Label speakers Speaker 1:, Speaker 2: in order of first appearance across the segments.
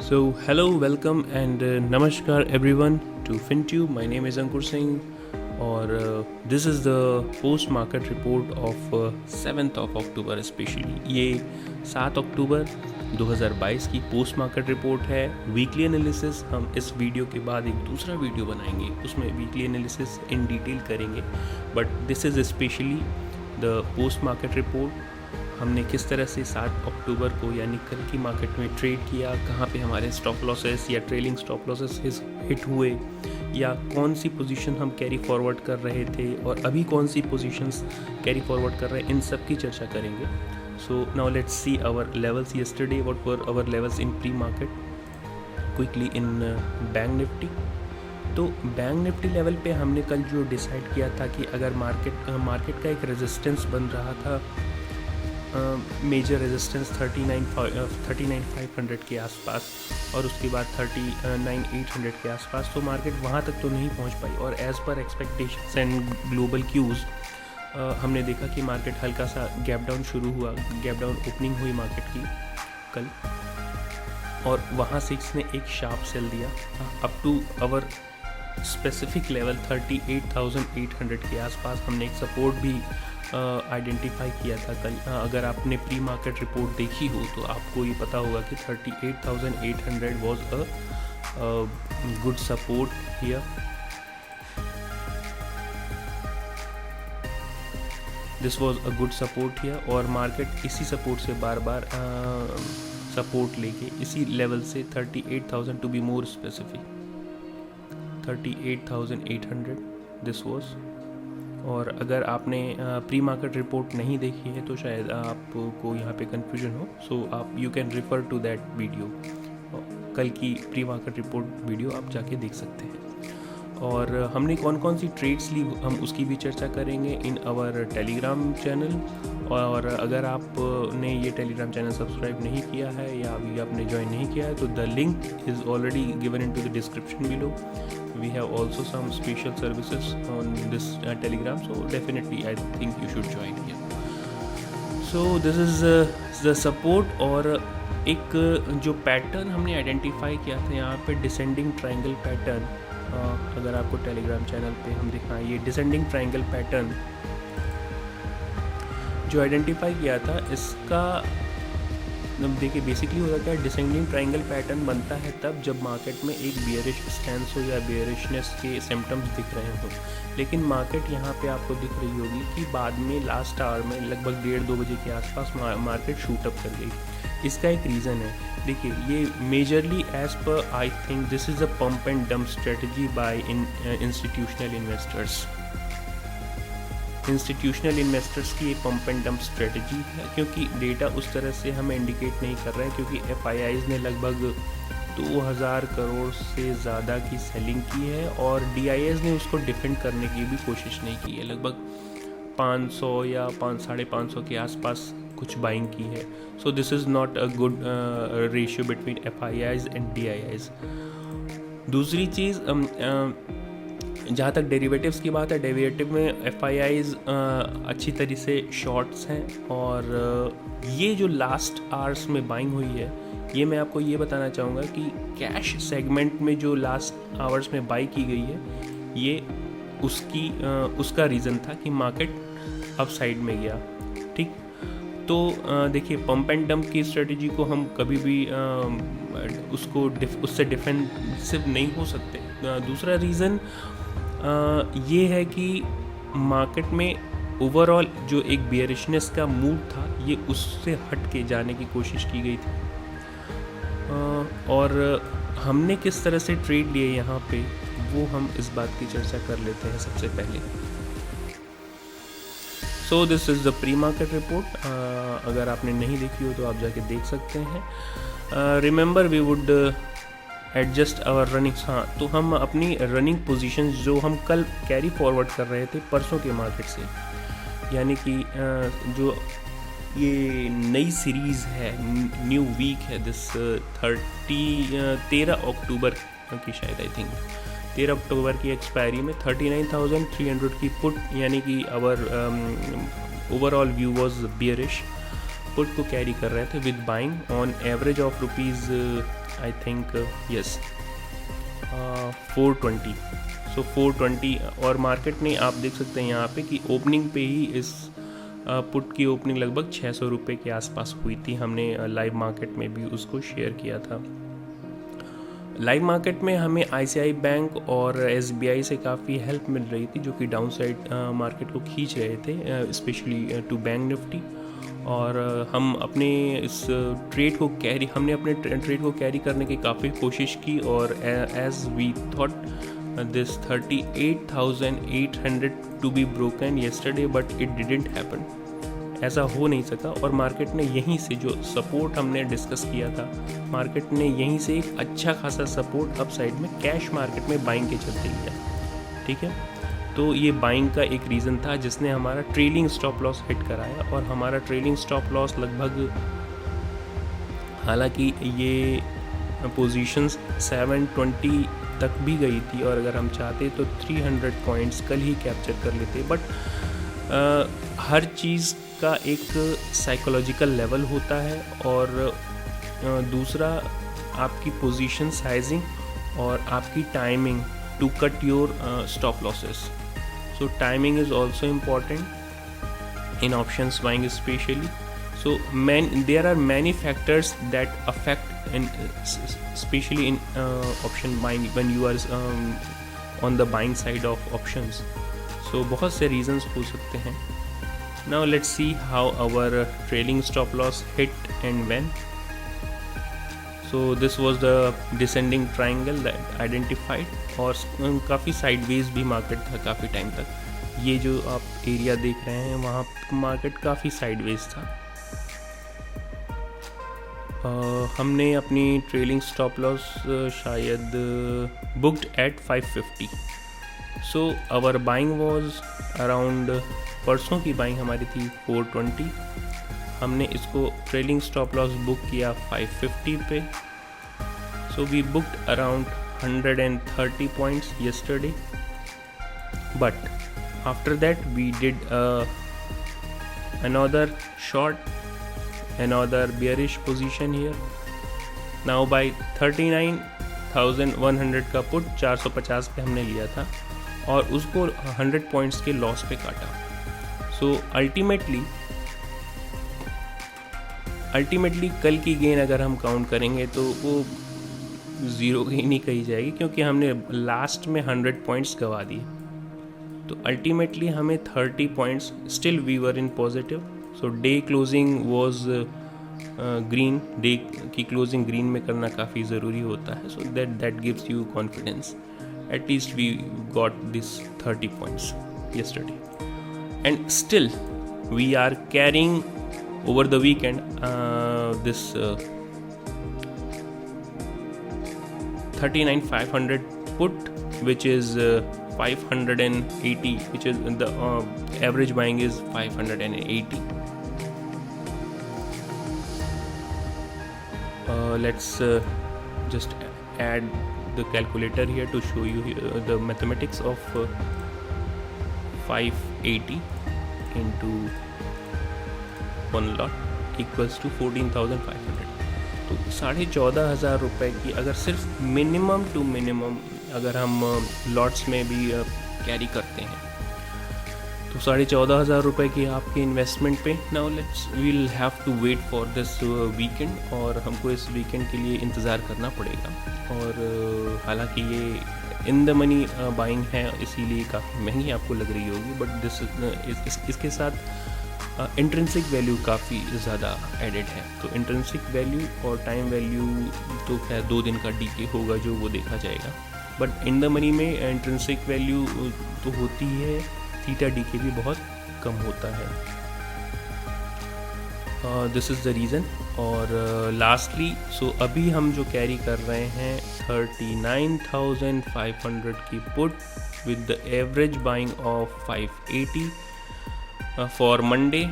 Speaker 1: So, hello, welcome, and namaskar everyone to FinTube. My name is Ankur Singh, और this is the post market report of 7th of October specially. ये 7 अक्टूबर 2022 की post market report है। Weekly analysis हम इस video के बाद एक दूसरा वीडियो बनाएंगे, उसमें वीकली एनालिसिस इन डिटेल करेंगे, but this is specially the post market report. हमने किस तरह से 7 अक्टूबर को यानी कल की मार्केट में ट्रेड किया, कहाँ पे हमारे स्टॉप लॉसेस या ट्रेलिंग स्टॉप लॉसेस हिट हुए, या कौन सी पोजीशन हम कैरी फॉरवर्ड कर रहे थे और अभी कौन सी पोजीशंस कैरी फॉरवर्ड कर रहे हैं, इन सब की चर्चा करेंगे। So now let's see our levels yesterday, what were our levels in pre market quickly in Bank Nifty. तो बैंक निफ्टी लेवल पे हमने कल जो डिसाइड किया था कि अगर मार्केट का एक रेजिस्टेंस बन रहा था, मेजर रेजिस्टेंस 39,500 के आसपास और उसके बाद 39,800 के आसपास, तो मार्केट वहाँ तक तो नहीं पहुँच पाई। और as per expectations and global queues हमने देखा कि मार्केट हल्का सा गैप डाउन शुरू हुआ, गैप डाउन ओपनिंग हुई मार्केट की कल, और वहाँ से इसने एक शार्प सेल दिया up to our specific level 38,800 के आसपास। हमने एक सपोर्ट भी आइडेंटिफाई किया था कल। अगर आपने प्री मार्केट रिपोर्ट देखी हो तो आपको ये पता होगा कि 38,800 was a good support here. This was a good support here, और मार्केट इसी सपोर्ट से बार बार सपोर्ट लेके इसी लेवल से 38,000 to be more specific 38,800 this was. और अगर आपने प्री मार्केट रिपोर्ट नहीं देखी है तो शायद आपको यहाँ पे कन्फ्यूजन हो, सो आप you can refer to that video. कल की प्री मार्केट रिपोर्ट वीडियो आप जाके देख सकते हैं। और हमने कौन कौन सी ट्रेड्स ली हम उसकी भी चर्चा करेंगे इन आवर टेलीग्राम चैनल। और अगर आपने ये टेलीग्राम चैनल सब्सक्राइब नहीं किया है या अभी आपने ज्वाइन नहीं किया है तो the link is already given in to the description below. We have also some special services on this Telegram, so definitely I think you should join here. So this is the support, और एक जो pattern हमने identify किया था यहाँ पे descending triangle pattern. अगर आपको टेलीग्राम चैनल पे हम दिखाएं, ये डिसेंडिंग ट्रायंगल पैटर्न जो आइडेंटिफाई किया था, इसका देखिए बेसिकली होता क्या है, डिसेंडिंग ट्रायंगल पैटर्न बनता है तब जब मार्केट में एक बियरिश स्टैंस हो या बियरिशनेस के सिम्टम्स दिख रहे हो। लेकिन मार्केट यहाँ पे आपको दिख रही होगी कि बाद में लास्ट आवर में लगभग 1:30-2 बजे के आसपास मार्केट शूट अप कर गई। इसका एक रीज़न है, देखिए ये majorly as per I think this is a pump and dump strategy by institutional investors. Institutional investors की ये पंप एंड डंप स्ट्रेटजी है, क्योंकि डेटा उस तरह से हमें इंडिकेट नहीं कर रहा है, क्योंकि FIIs ने लगभग 2,000 करोड़ से ज़्यादा की सेलिंग की है और DIIs ने उसको डिफेंड करने की भी कोशिश नहीं की है। लगभग 500 या 550 के आसपास कुछ बाइंग की है। So this is not a good ratio between FIIs and DIIs। दूसरी चीज़, जहाँ तक डेरिवेटिव्स की बात है, डेरिवेटिव में FIIs अच्छी तरह से शॉर्ट्स हैं, और ये जो लास्ट आवर्स में बाइंग हुई है, ये मैं आपको ये बताना चाहूँगा कि कैश सेगमेंट में जो लास्ट आवर्स में बाई की गई है, ये उसका रीज़न था कि मार्केट अप साइड में गया। ठीक, तो देखिए पंप एंड डंप की स्ट्रेटजी को हम कभी भी उससे डिफेंसिव नहीं हो सकते। दूसरा रीज़न ये है कि मार्केट में ओवरऑल जो एक बियरिशनेस का मूड था, ये उससे हट के जाने की कोशिश की गई थी। और हमने किस तरह से ट्रेड लिए यहाँ पे, वो हम इस बात की चर्चा कर लेते हैं सबसे पहले। So this is the pre market report. अगर आपने नहीं देखी हो तो आप जाके देख सकते हैं। Remember we would adjust our running. हाँ, तो हम अपनी रनिंग पोजीशंस जो हम कल कैरी फॉरवर्ड कर रहे थे परसों के मार्केट से, यानी कि जो ये नई सीरीज़ है, न्यू वीक है, दिस 13 अक्टूबर की शायद, आई थिंक 13 अक्टूबर की एक्सपायरी में 39,300 की पुट, यानी कि our overall view was bearish, put को कैरी कर रहे थे with buying on average of I think yes 420. So 420 और मार्केट ने आप देख सकते हैं यहाँ पे कि ओपनिंग पे ही इस पुट की ओपनिंग लगभग 600 रुपये के आसपास हुई थी. हमने लाइव मार्केट में भी उसको शेयर किया था. लाइव मार्केट में हमें ICICI बैंक और SBI से काफ़ी हेल्प मिल रही थी, जो कि डाउन साइड मार्केट को खींच रहे थे, स्पेशली टू बैंक निफ्टी. और हम अपने इस ट्रेड को कैरी करने की काफ़ी कोशिश की. और as we thought this 38,800 to be broken yesterday, but it didn't happen. ऐसा हो नहीं सका. और मार्केट ने यहीं से जो सपोर्ट हमने डिस्कस किया था, मार्केट ने यहीं से एक अच्छा खासा सपोर्ट अप साइड में कैश मार्केट में बाइंग के चलते लिया. ठीक है, तो ये बाइंग का एक रीज़न था जिसने हमारा ट्रेलिंग स्टॉप लॉस हिट कराया. और हमारा ट्रेलिंग स्टॉप लॉस लगभग, हालांकि ये पोजीशंस 720 तक भी गई थी, और अगर हम चाहते तो 300 पॉइंट्स कल ही कैप्चर कर लेते. बट हर चीज़ का एक साइकोलॉजिकल लेवल होता है. और दूसरा आपकी पोजीशन साइजिंग और आपकी timing to cut your stop losses. So timing is also important in options buying especially. So there are many factors that affect, especially in option buying when you are on the buying side of options. So बहुत से reasons हो सकते हैं. Now let's see how our trailing stop loss hit and when. So this was the descending triangle that identified. और काफ़ी sideways भी market था काफ़ी टाइम तक. ये जो आप एरिया देख रहे हैं वहाँ मार्केट काफ़ी साइडवेज था. हमने अपनी ट्रेलिंग स्टॉप लॉस शायद booked at 550. So our buying was around, परसों की बाइंग हमारी थी 420. हमने इसको ट्रेलिंग स्टॉप लॉस बुक किया 550 पे. So we booked around 130 points yesterday, but after that we did another short, another bearish position here. Now by 39,100 का put 450 पे हमने लिया था और उसको 100 पॉइंट्स के लॉस पे काटा. सो अल्टीमेटली कल की गेन अगर हम काउंट करेंगे तो वो ज़ीरो गेन ही कही जाएगी, क्योंकि हमने लास्ट में 100 पॉइंट्स गवा दिए. तो अल्टीमेटली हमें 30 points, still we were in positive. So day closing was green. Day की क्लोजिंग ग्रीन में करना काफ़ी ज़रूरी होता है. So that gives you confidence. At least we got this 30 points yesterday, and still we are carrying over the weekend this 39,500 put, which is 580, which is the average buying is 580. Let's just add the calculator here to show you the mathematics of 580 into one lot equals to 14,500. तो 14,500 रुपये की अगर सिर्फ minimum to minimum अगर हम lots में भी carry करते हैं तो 14,500 रुपये की आपके इन्वेस्टमेंट पे. Now we'll have to wait for this weekend, और हमको इस वीकेंड के लिए इंतज़ार करना पड़ेगा. और हालांकि ये इन द मनी बाइंग है, इसीलिए काफ़ी महंगी आपको लग रही होगी, बट इसके साथ इंट्रिंसिक वैल्यू काफ़ी ज़्यादा एडेड है. तो इंट्रिंसिक वैल्यू और टाइम वैल्यू तो खैर 2 दिन का डीके होगा जो वो देखा जाएगा, बट इन द मनी में इंट्रिंसिक वैल्यू तो होती है, थीटा डीके भी बहुत कम होता है. This is the reason. और लास्टली सो अभी हम जो कैरी कर रहे हैं 39,500 की put with the average buying of 580 for Monday.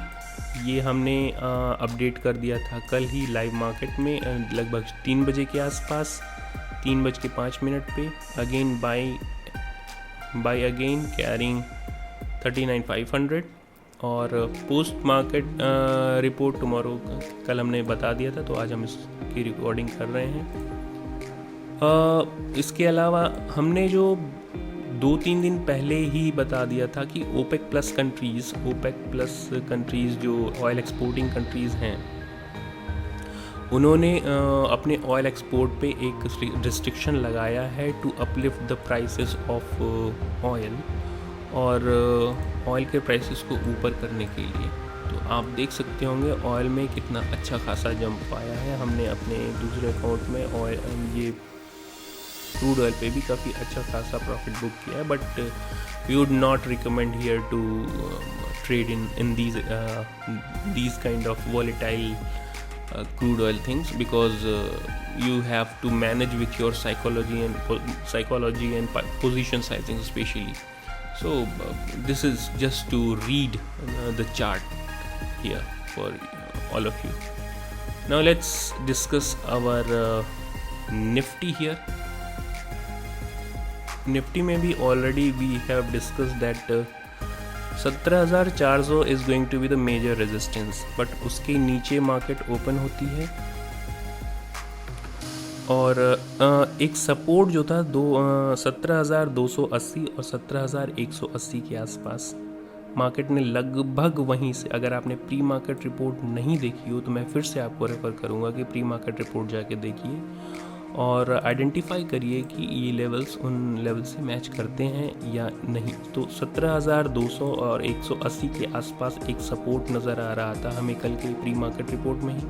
Speaker 1: ये हमने अपडेट कर दिया था कल ही लाइव मार्केट में लगभग 3 बजे के आसपास, 3:05 पे. Again buy again carrying 39,500. और पोस्ट मार्केट रिपोर्ट टुमारो, कल हमने बता दिया था, तो आज हम इसकी रिकॉर्डिंग कर रहे हैं. इसके अलावा हमने जो 2-3 दिन पहले ही बता दिया था कि ओपेक प्लस कंट्रीज़ जो ऑयल एक्सपोर्टिंग कंट्रीज़ हैं, उन्होंने अपने ऑयल एक्सपोर्ट पे एक रिस्ट्रिक्शन लगाया है to uplift the prices of oil, और ऑयल के प्राइसेस को ऊपर करने के लिए। तो आप देख सकते होंगे ऑयल में कितना अच्छा खासा जंप आया है। हमने अपने दूसरे अकाउंट में ऑयल ये क्रूड ऑयल पे भी काफ़ी अच्छा खासा प्रॉफिट बुक किया है, but we would not recommend here to trade in these kind of volatile crude oil things, because you have to manage with your psychology and position sizing especially. So this is just to read the chart here for all of you. Now let's discuss our Nifty here. Nifty में भी already we have discussed that 17,400 is going to be the major resistance, but उसके नीचे market open होती है, और एक support जो था 17,280 और 17,180 के आसपास मार्केट ने लगभग वहीं से, अगर आपने प्री मार्केट रिपोर्ट नहीं देखी हो तो मैं फिर से आपको रेफ़र करूंगा कि प्री मार्केट रिपोर्ट जाके देखिए और आइडेंटिफाई करिए कि ये लेवल्स उन लेवल से मैच करते हैं या नहीं। तो 17,200 और 180 के आसपास एक सपोर्ट नज़र आ रहा था हमें कल के प्री मार्केट रिपोर्ट में ही।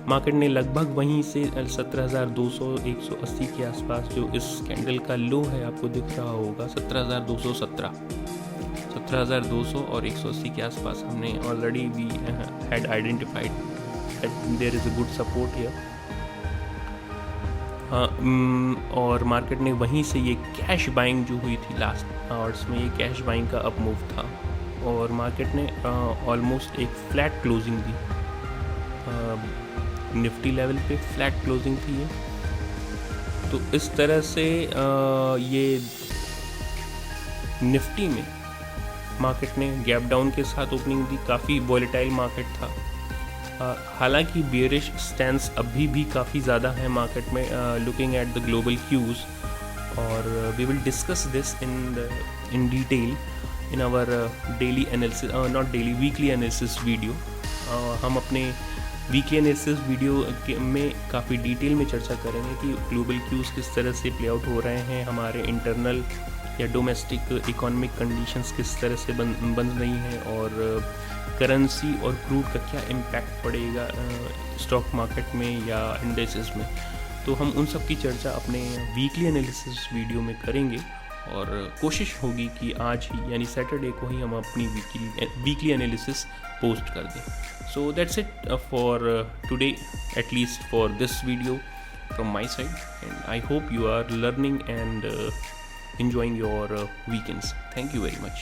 Speaker 1: मार्केट ने लगभग वहीं से 17,200 180 के आसपास, जो इस कैंडल का लो है आपको दिख रहा होगा 17,217, 17,200 और 180 के आसपास हमने already we had identified that there is a good support here. और मार्केट ने वहीं से ये कैश बाइंग जो हुई थी लास्ट आवर्स में, ये कैश बाइंग का अप मूव था और मार्केट ने ऑलमोस्ट एक फ्लैट क्लोजिंग दी। निफ्टी लेवल पे फ्लैट क्लोजिंग थी ये। तो इस तरह से ये निफ्टी में मार्केट ने गैप डाउन के साथ ओपनिंग दी। काफ़ी वॉलेटाइल मार्केट था, हालांकि बेयरिश स्टैंस अभी भी काफ़ी ज़्यादा है मार्केट में looking at the global cues, और we will discuss this in detail in our daily analysis, not daily, weekly analysis video. हम अपने वीकली एनालिसिस वीडियो में काफ़ी डिटेल में चर्चा करेंगे कि ग्लोबल क्यूज़ किस तरह से प्ले आउट हो रहे हैं, हमारे इंटरनल या डोमेस्टिक इकोनॉमिक कंडीशंस किस तरह से बन रही हैं, और करेंसी और क्रूड का क्या इम्पैक्ट पड़ेगा स्टॉक मार्केट में या इंडेक्सेस में। तो हम उन सब की चर्चा अपने वीकली एनालिसिस वीडियो में करेंगे, और कोशिश होगी कि आज ही यानी सैटरडे को ही हम अपनी वीकली एनालिसिस पोस्ट कर दें। So that's it for today, at least for this video from my side, and I hope you are learning and enjoying your weekends. Thank you very much.